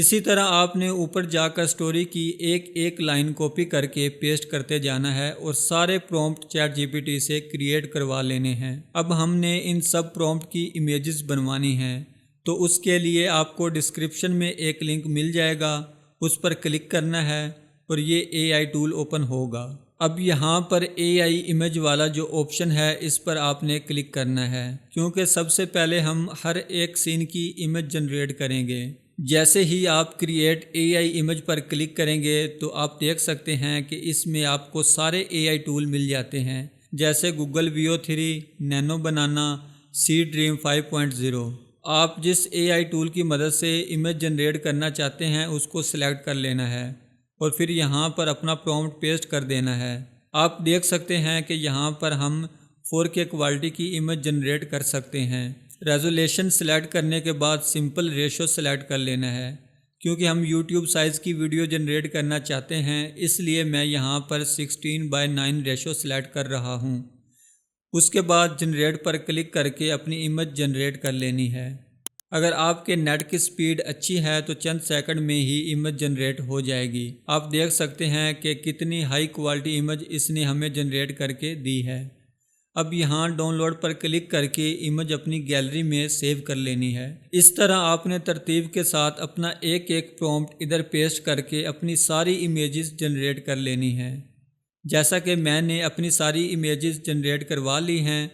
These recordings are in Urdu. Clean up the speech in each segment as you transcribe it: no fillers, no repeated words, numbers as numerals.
اسی طرح آپ نے اوپر جا کر سٹوری کی ایک ایک لائن کاپی کر کے پیسٹ کرتے جانا ہے اور سارے prompt ChatGPT سے کریٹ کروا لینے ہیں۔ اب ہم نے ان سب پرومپٹ کی امیجز بنوانی ہیں، تو اس کے لیے آپ کو ڈسکرپشن میں ایک لنک مل جائے گا، اس پر کلک کرنا ہے اور یہ اے آئی ٹول اوپن ہوگا۔ اب یہاں پر اے آئی امیج والا جو آپشن ہے اس پر آپ نے کلک کرنا ہے، کیونکہ سب سے پہلے ہم ہر ایک سین کی امیج جنریٹ کریں گے۔ جیسے ہی آپ create a I image per click کریں گے تو آپ دیکھ سکتے ہیں کہ اس میں آپ کو سارے اے آئی ٹول مل جاتے ہیں، جیسے گوگل ویو 3، نینو بنانا، سی ڈریم 5.0۔ آپ جس اے آئی ٹول کی مدد سے امیج جنریٹ کرنا چاہتے ہیں اس کو سلیکٹ کر لینا ہے اور پھر یہاں پر اپنا پرومپٹ پیسٹ کر دینا ہے۔ آپ دیکھ سکتے ہیں کہ یہاں پر ہم 4K کوالٹی کی امیج جنریٹ کر سکتے ہیں۔ ریزولیشن سلیکٹ کرنے کے بعد سمپل ریشو سلیکٹ کر لینا ہے، کیونکہ ہم یوٹیوب سائز کی ویڈیو جنریٹ کرنا چاہتے ہیں، اس لیے میں یہاں پر 16:9 ریشو سلیکٹ کر رہا ہوں۔ اس کے بعد جنریٹ پر کلک کر کے اپنی امیج جنریٹ کر لینی ہے۔ اگر آپ کے نیٹ کی سپیڈ اچھی ہے تو چند سیکنڈ میں ہی امیج جنریٹ ہو جائے گی۔ آپ دیکھ سکتے ہیں کہ کتنی ہائی کوالٹی امیج اس نے ہمیں جنریٹ کر کے دی ہے۔ اب یہاں ڈاؤن لوڈ پر کلک کر کے امیج اپنی گیلری میں سیو کر لینی ہے۔ اس طرح آپ نے ترتیب کے ساتھ اپنا ایک ایک پرومپٹ ادھر پیسٹ کر کے اپنی ساری امیجز جنریٹ کر لینی ہے۔ جیسا کہ میں نے اپنی ساری امیجز جنریٹ کروا لی ہیں،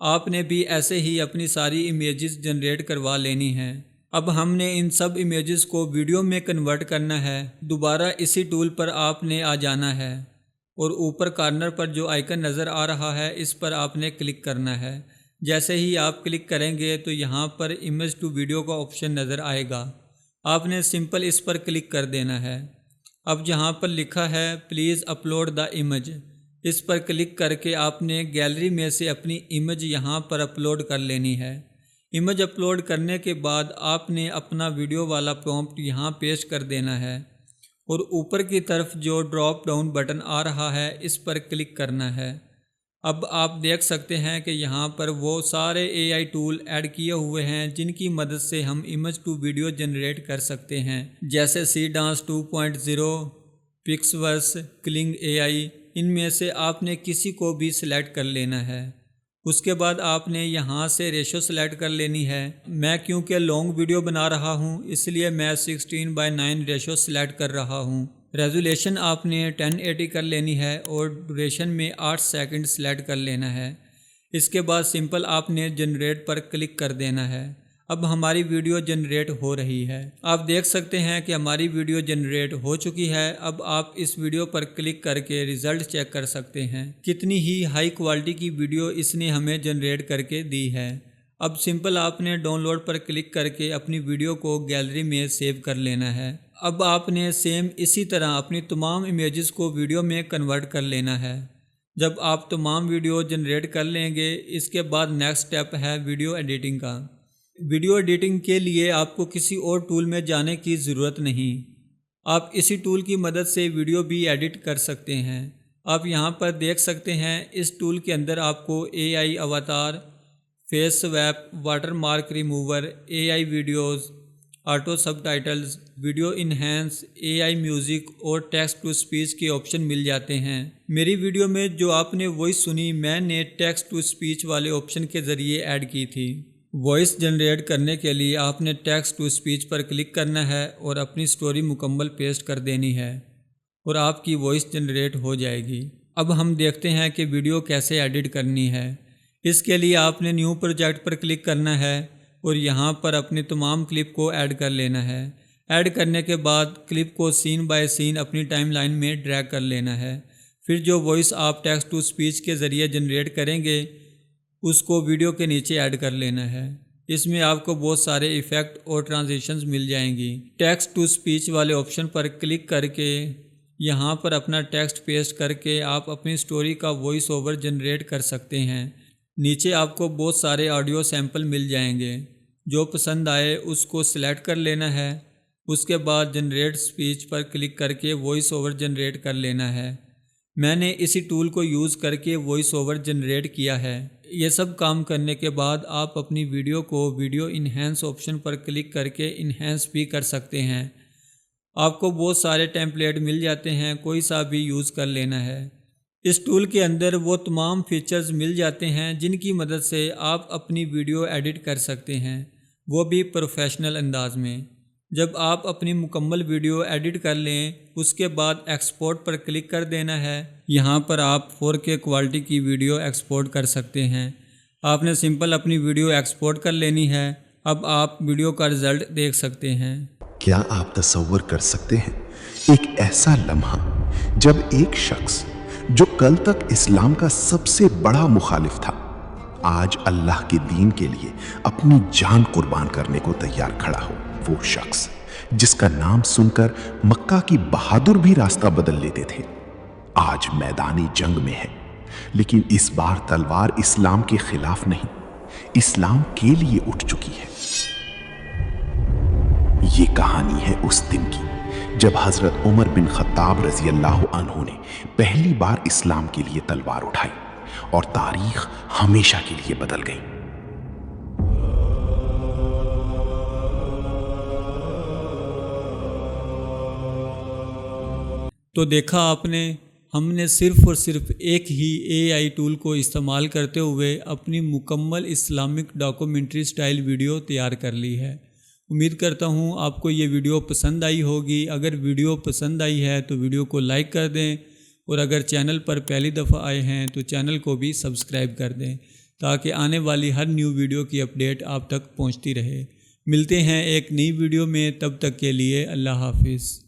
آپ نے بھی ایسے ہی اپنی ساری امیجز جنریٹ کروا لینی ہیں۔ اب ہم نے ان سب امیجز کو ویڈیو میں کنورٹ کرنا ہے۔ دوبارہ اسی ٹول پر آپ نے آ جانا ہے اور اوپر کارنر پر جو آئیکن نظر آ رہا ہے اس پر آپ نے کلک کرنا ہے۔ جیسے ہی آپ کلک کریں گے تو یہاں پر امیج ٹو ویڈیو کا آپشن نظر آئے گا، آپ نے سمپل اس پر کلک کر دینا ہے۔ اب جہاں پر لکھا ہے پلیز اپلوڈ دا امیج، اس پر کلک کر کے آپ نے گیلری میں سے اپنی امیج یہاں پر اپلوڈ کر لینی ہے۔ امیج اپلوڈ کرنے کے بعد آپ نے اپنا ویڈیو والا پرومپٹ یہاں پیسٹ کر دینا ہے اور اوپر کی طرف جو ڈراپ ڈاؤن بٹن آ رہا ہے اس پر کلک کرنا ہے۔ اب آپ دیکھ سکتے ہیں کہ یہاں پر وہ سارے اے آئی ٹول ایڈ کیے ہوئے ہیں جن کی مدد سے ہم امیج ٹو ویڈیو جنریٹ کر سکتے ہیں، جیسے سی ڈانس 2.0، پکسورس، کلنگ اے آئی۔ ان میں سے آپ نے کسی کو بھی سلیکٹ کر لینا ہے۔ اس کے بعد آپ نے یہاں سے ریشو سلیکٹ کر لینی ہے۔ میں کیونکہ لانگ ویڈیو بنا رہا ہوں اس لیے میں 16:9 ریشو سلیکٹ کر رہا ہوں۔ ریزولیشن آپ نے 1080 کر لینی ہے اور ڈوریشن میں 8 سیکنڈ سلیکٹ کر لینا ہے۔ اس کے بعد سمپل آپ نے جنریٹ پر کلک کر دینا ہے۔ اب ہماری ویڈیو جنریٹ ہو رہی ہے۔ آپ دیکھ سکتے ہیں کہ ہماری ویڈیو جنریٹ ہو چکی ہے۔ اب آپ اس ویڈیو پر کلک کر کے ریزلٹ چیک کر سکتے ہیں، کتنی ہی ہائی کوالٹی کی ویڈیو اس نے ہمیں جنریٹ کر کے دی ہے۔ اب سمپل آپ نے ڈاؤن لوڈ پر کلک کر کے اپنی ویڈیو کو گیلری میں سیو کر لینا ہے۔ اب آپ نے سیم اسی طرح اپنی تمام امیجز کو ویڈیو میں کنورٹ کر لینا ہے۔ جب آپ تمام ویڈیو جنریٹ کر لیں گے اس کے بعد نیکسٹ سٹیپ ہے ویڈیو ایڈیٹنگ کا۔ ویڈیو ایڈیٹنگ کے لیے آپ کو کسی اور ٹول میں جانے کی ضرورت نہیں، آپ اسی ٹول کی مدد سے ویڈیو بھی ایڈٹ کر سکتے ہیں۔ آپ یہاں پر دیکھ سکتے ہیں اس ٹول کے اندر آپ کو A I avatar, face swap, watermark remover, A I videos, auto subtitles, video enhance, A I music اور ٹیکسٹ ٹو اسپیچ کے آپشن مل جاتے ہیں۔ میری ویڈیو میں جو آپ نے وائس سنی میں نے ٹیکسٹ ٹو اسپیچ والے آپشن کے ذریعے ایڈ کی تھی۔ وائس جنریٹ کرنے کے لیے آپ نے ٹیکسٹ ٹو اسپیچ پر کلک کرنا ہے اور اپنی سٹوری مکمل پیسٹ کر دینی ہے اور آپ کی وائس جنریٹ ہو جائے گی۔ اب ہم دیکھتے ہیں کہ ویڈیو کیسے ایڈٹ کرنی ہے۔ اس کے لیے آپ نے نیو پروجیکٹ پر کلک کرنا ہے اور یہاں پر اپنی تمام کلپ کو ایڈ کر لینا ہے۔ ایڈ کرنے کے بعد کلپ کو سین بائی سین اپنی ٹائم لائن میں ڈریگ کر لینا ہے۔ پھر جو وائس آپ ٹیکسٹ ٹو اسپیچ کے ذریعے جنریٹ کریں گے اس کو ویڈیو کے نیچے ایڈ کر لینا ہے۔ اس میں آپ کو بہت سارے ایفیکٹ اور ٹرانزیشنز مل جائیں گی۔ ٹیکسٹ ٹو اسپیچ والے آپشن پر کلک کر کے یہاں پر اپنا ٹیکسٹ پیسٹ کر کے آپ اپنی سٹوری کا وائس اوور جنریٹ کر سکتے ہیں۔ نیچے آپ کو بہت سارے آڈیو سیمپل مل جائیں گے، جو پسند آئے اس کو سلیکٹ کر لینا ہے۔ اس کے بعد جنریٹ اسپیچ پر کلک کر کے وائس اوور جنریٹ کر لینا ہے۔ میں نے اسی ٹول کو یوز کر کے وائس اوور جنریٹ کیا ہے۔ یہ سب کام کرنے کے بعد آپ اپنی ویڈیو کو ویڈیو انہینس آپشن پر کلک کر کے انہینس بھی کر سکتے ہیں۔ آپ کو بہت سارے ٹیمپلیٹ مل جاتے ہیں، کوئی سا بھی یوز کر لینا ہے۔ اس ٹول کے اندر وہ تمام فیچرز مل جاتے ہیں جن کی مدد سے آپ اپنی ویڈیو ایڈٹ کر سکتے ہیں، وہ بھی پروفیشنل انداز میں۔ جب آپ اپنی مکمل ویڈیو ایڈٹ کر لیں اس کے بعد ایکسپورٹ پر کلک کر دینا ہے۔ یہاں پر آپ 4K کوالٹی کی ویڈیو ایکسپورٹ کر سکتے ہیں۔ آپ نے سمپل اپنی ویڈیو ایکسپورٹ کر لینی ہے۔ اب آپ ویڈیو کا رزلٹ دیکھ سکتے ہیں۔ کیا آپ تصور کر سکتے ہیں ایک ایسا لمحہ جب ایک شخص جو کل تک اسلام کا سب سے بڑا مخالف تھا، آج اللہ کے دین کے لیے اپنی جان قربان کرنے کو تیار کھڑا ہو؟ وہ شخص جس کا نام سن کر مکہ کی بہادر بھی راستہ بدل لیتے تھے، آج میدانی جنگ میں ہے، لیکن اس بار تلوار اسلام کے خلاف نہیں، اسلام کے لیے اٹھ چکی ہے۔ یہ کہانی ہے اس دن کی جب حضرت عمر بن خطاب رضی اللہ عنہ نے پہلی بار اسلام کے لیے تلوار اٹھائی اور تاریخ ہمیشہ کے لیے بدل گئی۔ تو دیکھا آپ نے، ہم نے صرف اور صرف ایک ہی AI ٹول کو استعمال کرتے ہوئے اپنی مکمل اسلامک ڈاکومنٹری سٹائل ویڈیو تیار کر لی ہے۔ امید کرتا ہوں آپ کو یہ ویڈیو پسند آئی ہوگی۔ اگر ویڈیو پسند آئی ہے تو ویڈیو کو لائک کر دیں، اور اگر چینل پر پہلی دفعہ آئے ہیں تو چینل کو بھی سبسکرائب کر دیں تاکہ آنے والی ہر نیو ویڈیو کی اپڈیٹ آپ تک پہنچتی رہے۔ ملتے ہیں ایک نئی ویڈیو میں، تب تک کے لیے اللہ حافظ۔